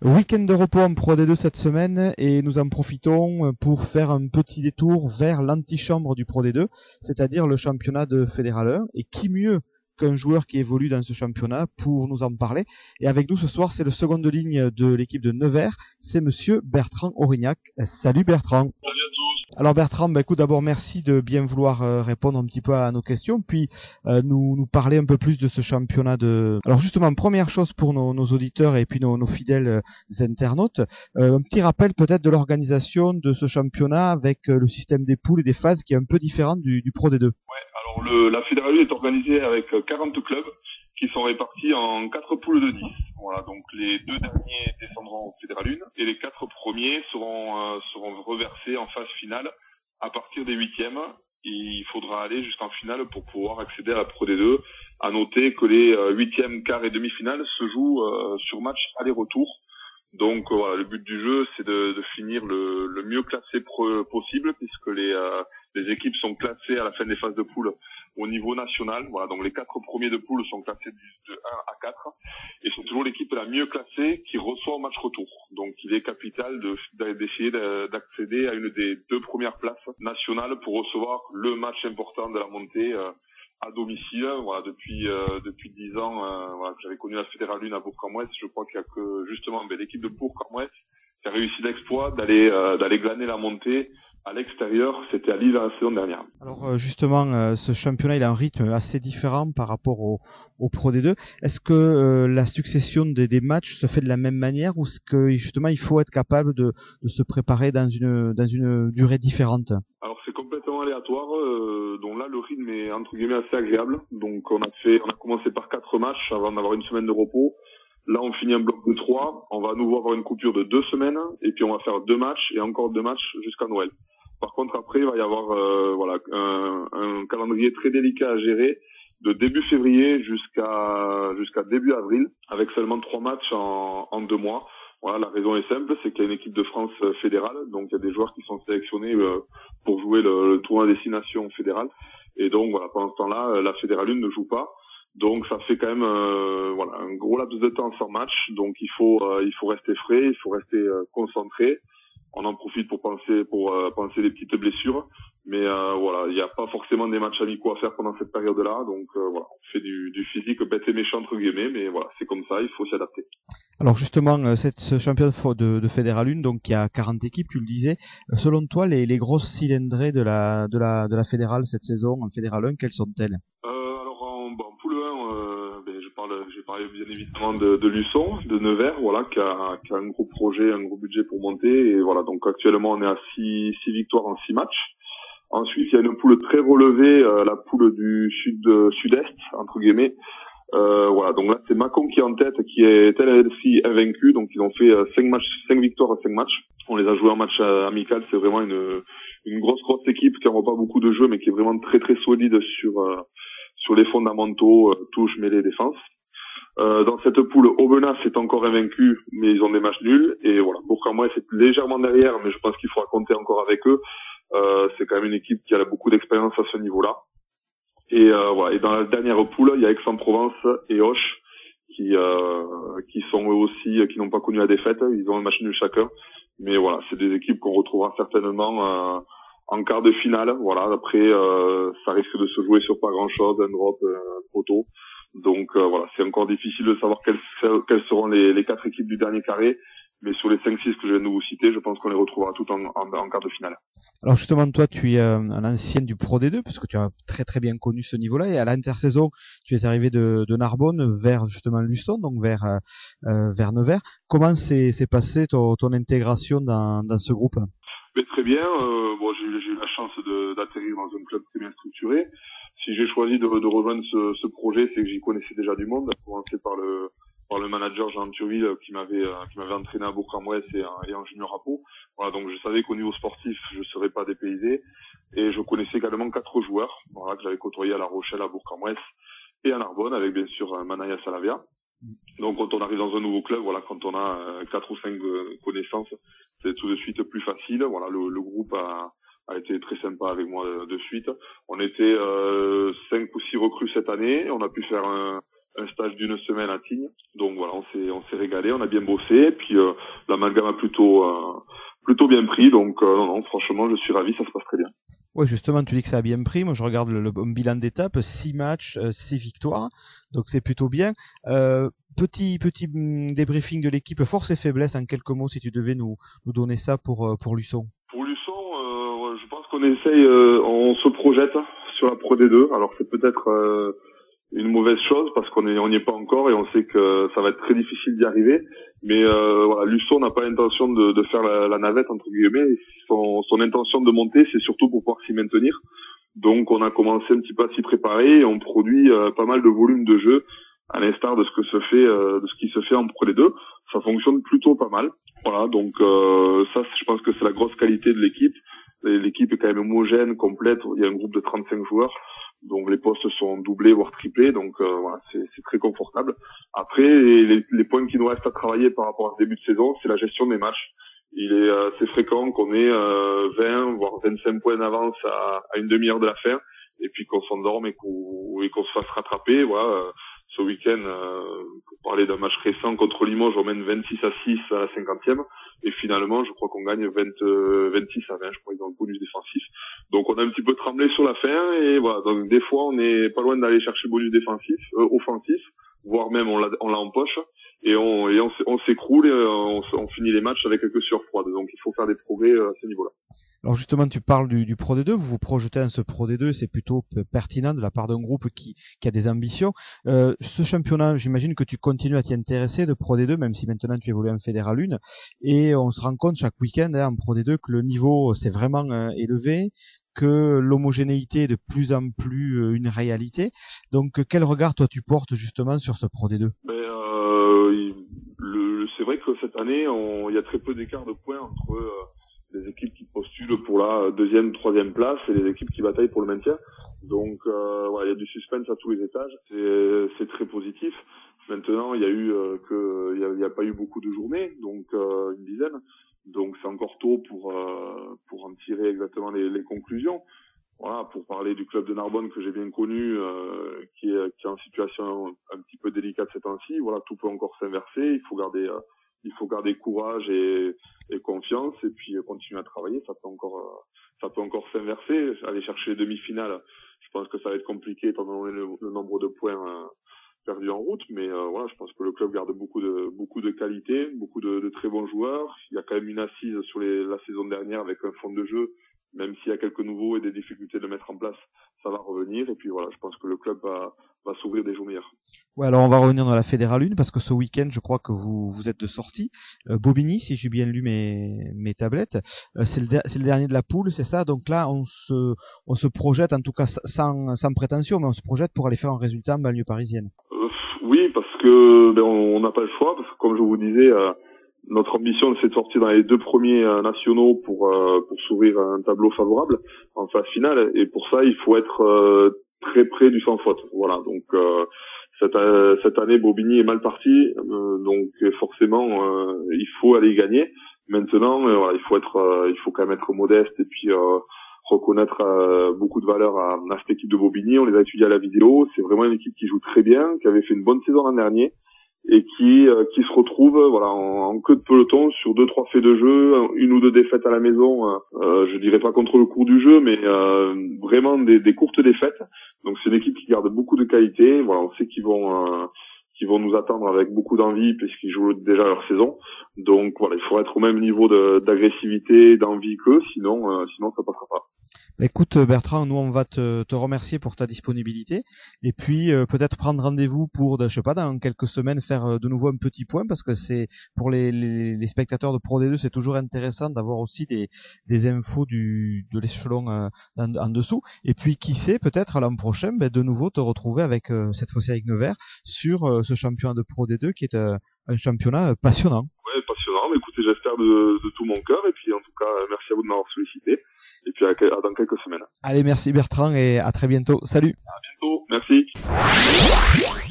Week-end de repos en Pro D2 cette semaine et nous en profitons pour faire un petit détour vers l'antichambre du Pro D2, c'est-à-dire le championnat de Fédéral 1. Et qui mieux qu'un joueur qui évolue dans ce championnat pour nous en parler. Et avec nous ce soir, c'est le second de ligne de l'équipe de Nevers, c'est monsieur Bertrand Aurignac. Salut Bertrand. Salut à tous. Alors Bertrand, écoute, d'abord merci de bien vouloir répondre un petit peu à nos questions, puis nous parler un peu plus de ce championnat de... Alors justement, première chose pour nos auditeurs et puis nos fidèles internautes, un petit rappel peut-être de l'organisation de ce championnat avec le système des poules et des phases qui est un peu différent du Pro D2. Ouais, alors la Fédéral est organisée avec 40 clubs qui sont répartis en 4 poules de 10. Voilà, donc les 2 derniers descendront en Fédéral 1 et les 4 premiers seront reversés en phase finale à partir des 8e. Et il faudra aller jusqu'en finale pour pouvoir accéder à la Pro D2. À noter que les 8e, quart et demi-finales se jouent sur match aller-retour. Donc voilà, le but du jeu, c'est de finir le mieux classé possible, puisque les équipes sont classées à la fin des phases de poule au niveau national. Voilà, donc les 4 premiers de poule sont classés de 1 à 4 et sont toujours l'équipe la mieux classée qui reçoit au match retour. Donc il est capital d'essayer d'accéder à une des 2 premières places nationales pour recevoir le match important de la montée à domicile. Voilà, depuis 10 ans, voilà, j'avais connu la Fédéral 1 à Bourg-en-Bresse. Je crois qu'il y a que justement l'équipe de Bourg-en-Bresse qui a réussi l'exploit d'aller glaner la montée à l'extérieur. C'était à Lille la saison dernière. Alors justement, ce championnat il a un rythme assez différent par rapport au Pro D2. Est-ce que la succession des matchs se fait de la même manière ou est-ce que justement il faut être capable de se préparer dans une durée différente? Alors c'est complètement aléatoire, donc là le rythme est entre guillemets assez agréable. Donc on a commencé par 4 matchs avant d'avoir une semaine de repos. Là on finit un bloc de 3, on va à nouveau avoir une coupure de 2 semaines et puis on va faire 2 matchs et encore 2 matchs jusqu'à Noël. Par contre après il va y avoir un calendrier très délicat à gérer de début février jusqu'à début avril avec seulement 3 matchs en 2 mois. Voilà, la raison est simple, c'est qu'il y a une équipe de France fédérale, donc il y a des joueurs qui sont sélectionnés pour jouer le tournoi destination fédérale. Et donc voilà, pendant ce temps-là, la Fédérale 1 ne joue pas. Donc ça fait quand même un gros laps de temps sans match. Donc il faut rester frais, il faut rester concentré. On en profite pour penser les petites blessures. Mais voilà, il n'y a pas forcément des matchs amicaux à faire pendant cette période-là. Donc voilà, on fait du physique bête et méchant entre guillemets, mais voilà, c'est comme ça, il faut s'y adapter. Alors justement, ce championnat de Fédéral 1, donc il y a 40 équipes, tu le disais. Selon toi, les grosses cylindrées de la Fédérale cette saison, en Fédéral 1, quelles sont-elles? Alors en poule 1, j'ai parlé bien évidemment de Luçon, de Nevers, voilà, qui a un gros projet, un gros budget pour monter. Et voilà, donc actuellement on est à 6 victoires en 6 matchs. Ensuite, il y a une poule très relevée, la poule du sud-est, entre guillemets. Voilà, donc là c'est Mâcon qui est en tête, qui est elle aussi invaincue. Donc ils ont fait 5 victoires à 5 matchs. On les a joués en match amical. C'est vraiment une grosse équipe qui n'envoie pas beaucoup de jeux, mais qui est vraiment très très solide sur les fondamentaux, touche, mêlée, défense. Dans cette poule, Aubenas est encore invaincu, mais ils ont des matchs nuls. Et voilà, Bourg-en-Bresse est légèrement derrière, mais je pense qu'il faudra compter encore avec eux. C'est quand même une équipe qui a beaucoup d'expérience à ce niveau-là. Et voilà. Et dans la dernière poule, il y a Aix-en-Provence et Auch qui sont eux aussi, qui n'ont pas connu la défaite. Ils ont un match nul chacun. Mais voilà, c'est des équipes qu'on retrouvera certainement en quart de finale. Voilà. Après, ça risque de se jouer sur pas grand-chose, un drop, un poteau. Donc voilà, c'est encore difficile de savoir quelles seront les 4 équipes du dernier carré. Mais sur les 5-6 que je viens de vous citer, je pense qu'on les retrouvera toutes en quart de finale. Alors justement, toi, tu es un ancien du Pro D2, parce que tu as très très bien connu ce niveau-là, et à l'intersaison, tu es arrivé de Narbonne vers justement Luçon, donc vers Nevers. Comment s'est passée ton intégration dans ce groupe? Mais très bien. J'ai eu la chance d'atterrir dans un club très bien structuré. Si j'ai choisi de rejoindre ce projet, c'est que j'y connaissais déjà du monde, à commencer par le manager Jean Turville qui m'avait entraîné à Bourg-en-Bresse et en junior à Pau. Voilà, donc je savais qu'au niveau sportif, je ne serais pas dépaysé. Et je connaissais également 4 joueurs, voilà, que j'avais côtoyés à La Rochelle, à Bourg-en-Bresse et à Narbonne, avec bien sûr Manaya Salavia. Donc quand on arrive dans un nouveau club, voilà, quand on a 4 ou 5 connaissances, c'est tout de suite plus facile. Voilà, le groupe a été très sympa avec moi de suite. On était 5 ou 6 recrues cette année. On a pu faire un stage d'une semaine à Tignes. Donc voilà, on s'est régalé, on a bien bossé, et puis l'amalgame a plutôt bien pris, donc non, franchement, je suis ravi, ça se passe très bien. Ouais, justement, tu dis que ça a bien pris. Moi, je regarde le bilan d'étape, 6 matchs, 6 victoires, donc c'est plutôt bien. Petit débriefing de l'équipe, force et faiblesse en quelques mots, si tu devais nous donner ça pour Luçon. Pour Luçon, je pense qu'on essaye, on se projette sur la Pro D2. Alors c'est peut-être une mauvaise chose parce qu'on n'y est pas encore et on sait que ça va être très difficile d'y arriver. Mais voilà, Luçon n'a pas l'intention de faire la navette entre guillemets. Son intention de monter, c'est surtout pour pouvoir s'y maintenir. Donc on a commencé un petit peu à s'y préparer et on produit pas mal de volume de jeu à l'instar de ce qui se fait en Pro D2. Ça fonctionne plutôt pas mal. Voilà, donc ça, je pense que c'est la grosse qualité de l'équipe. L'équipe est quand même homogène, complète. Il y a un groupe de 35 joueurs. Donc les postes sont doublés voire triplés, donc voilà, c'est très confortable. Après, les points qui nous restent à travailler par rapport à ce début de saison, c'est la gestion des matchs. Il est assez fréquent qu'on ait 20 voire 25 points d'avance à une demi-heure de la fin, et puis qu'on s'endorme et qu'on se fasse rattraper. Voilà, ce week-end, pour parler d'un match récent contre Limoges, on mène 26-6 à la 50e. Et finalement, je crois qu'on gagne 26-20, je crois, dans le bonus défensif. Donc on a un petit peu tremblé sur la fin, et voilà. Donc des fois, on n'est pas loin d'aller chercher le bonus défensif, offensif, voire même on l'a en poche, et on s'écroule et on finit les matchs avec quelques sueurs froides. Donc il faut faire des progrès à ce niveau-là. Alors justement, tu parles du Pro D2, vous vous projetez dans ce Pro D2, c'est plutôt pertinent de la part d'un groupe qui a des ambitions. Ce championnat, j'imagine que tu continues à t'y intéresser de Pro D2, même si maintenant tu évolues en Fédéral 1, et on se rend compte chaque week-end en Pro D2 que le niveau s'est vraiment élevé, que l'homogénéité est de plus en plus une réalité. Donc quel regard toi tu portes justement sur ce Pro D2? C'est vrai que cette année, il y a très peu d'écart de points entre les équipes qui postulent pour la deuxième, troisième place et les équipes qui bataillent pour le maintien. Donc voilà, il y a du suspense à tous les étages. C'est très positif. Maintenant, il y a pas eu beaucoup de journées, donc une dizaine. Donc c'est encore tôt pour en tirer exactement les conclusions. Voilà, pour parler du club de Narbonne que j'ai bien connu, qui est en situation un petit peu délicate ces temps-ci. Voilà, tout peut encore s'inverser. Il faut garder courage et confiance, et puis continuer à travailler. Ça peut encore s'inverser. Aller chercher les demi-finales, je pense que ça va être compliqué étant donné le nombre de points perdus en route. Mais voilà, je pense que le club garde beaucoup de qualité, beaucoup de très bons joueurs. Il y a quand même une assise sur la saison dernière avec un fond de jeu. Même s'il y a quelques nouveaux et des difficultés de mettre en place, ça va revenir. Et puis voilà, je pense que le club va s'ouvrir des jours meilleurs. Ouais, alors on va revenir dans la Fédéral 1 parce que ce week-end, je crois que vous êtes de sortie. Bobigny, si j'ai bien lu mes tablettes, c'est le dernier de la poule, c'est ça. Donc là, on se projette, en tout cas sans prétention, mais on se projette pour aller faire un résultat en banlieue parisienne. Oui, parce que on n'a pas le choix, parce que comme je vous disais, notre ambition, c'est de sortir dans les deux premiers nationaux pour s'ouvrir un tableau favorable en phase finale. Et pour ça, il faut être très près du sans faute. Voilà. Donc cette année, Bobigny est mal parti, donc forcément, il faut aller gagner. Maintenant, voilà, il faut quand même être modeste et puis reconnaître beaucoup de valeur à cette équipe de Bobigny. On les a étudiés à la vidéo. C'est vraiment une équipe qui joue très bien, qui avait fait une bonne saison l'an dernier, et qui se retrouve voilà en queue de peloton sur 2-3 faits de jeu, une ou deux défaites à la maison, je dirais pas contre le cours du jeu, mais vraiment des courtes défaites. Donc c'est une équipe qui garde beaucoup de qualité. Voilà, on sait qu'ils vont nous attendre avec beaucoup d'envie puisqu'ils jouent déjà leur saison. Donc voilà, il faut être au même niveau d'agressivité, d'envie qu'eux, sinon ça passera pas. Écoute Bertrand, nous on va te remercier pour ta disponibilité et puis peut-être prendre rendez-vous pour, je sais pas, dans quelques semaines faire de nouveau un petit point, parce que c'est pour les spectateurs de Pro D2, c'est toujours intéressant d'avoir aussi des infos de l'échelon en dessous, et puis qui sait, peut-être l'an prochain de nouveau te retrouver avec cette fois-ci avec Nevers sur ce championnat de Pro D2 qui est un championnat passionnant. Ouais, passionnant, mais écoutez, j'espère de tout mon cœur, et puis en tout cas merci à vous de m'avoir sollicité. Et puis dans quelques semaines. Allez, merci Bertrand et à très bientôt. Salut. À bientôt. Merci.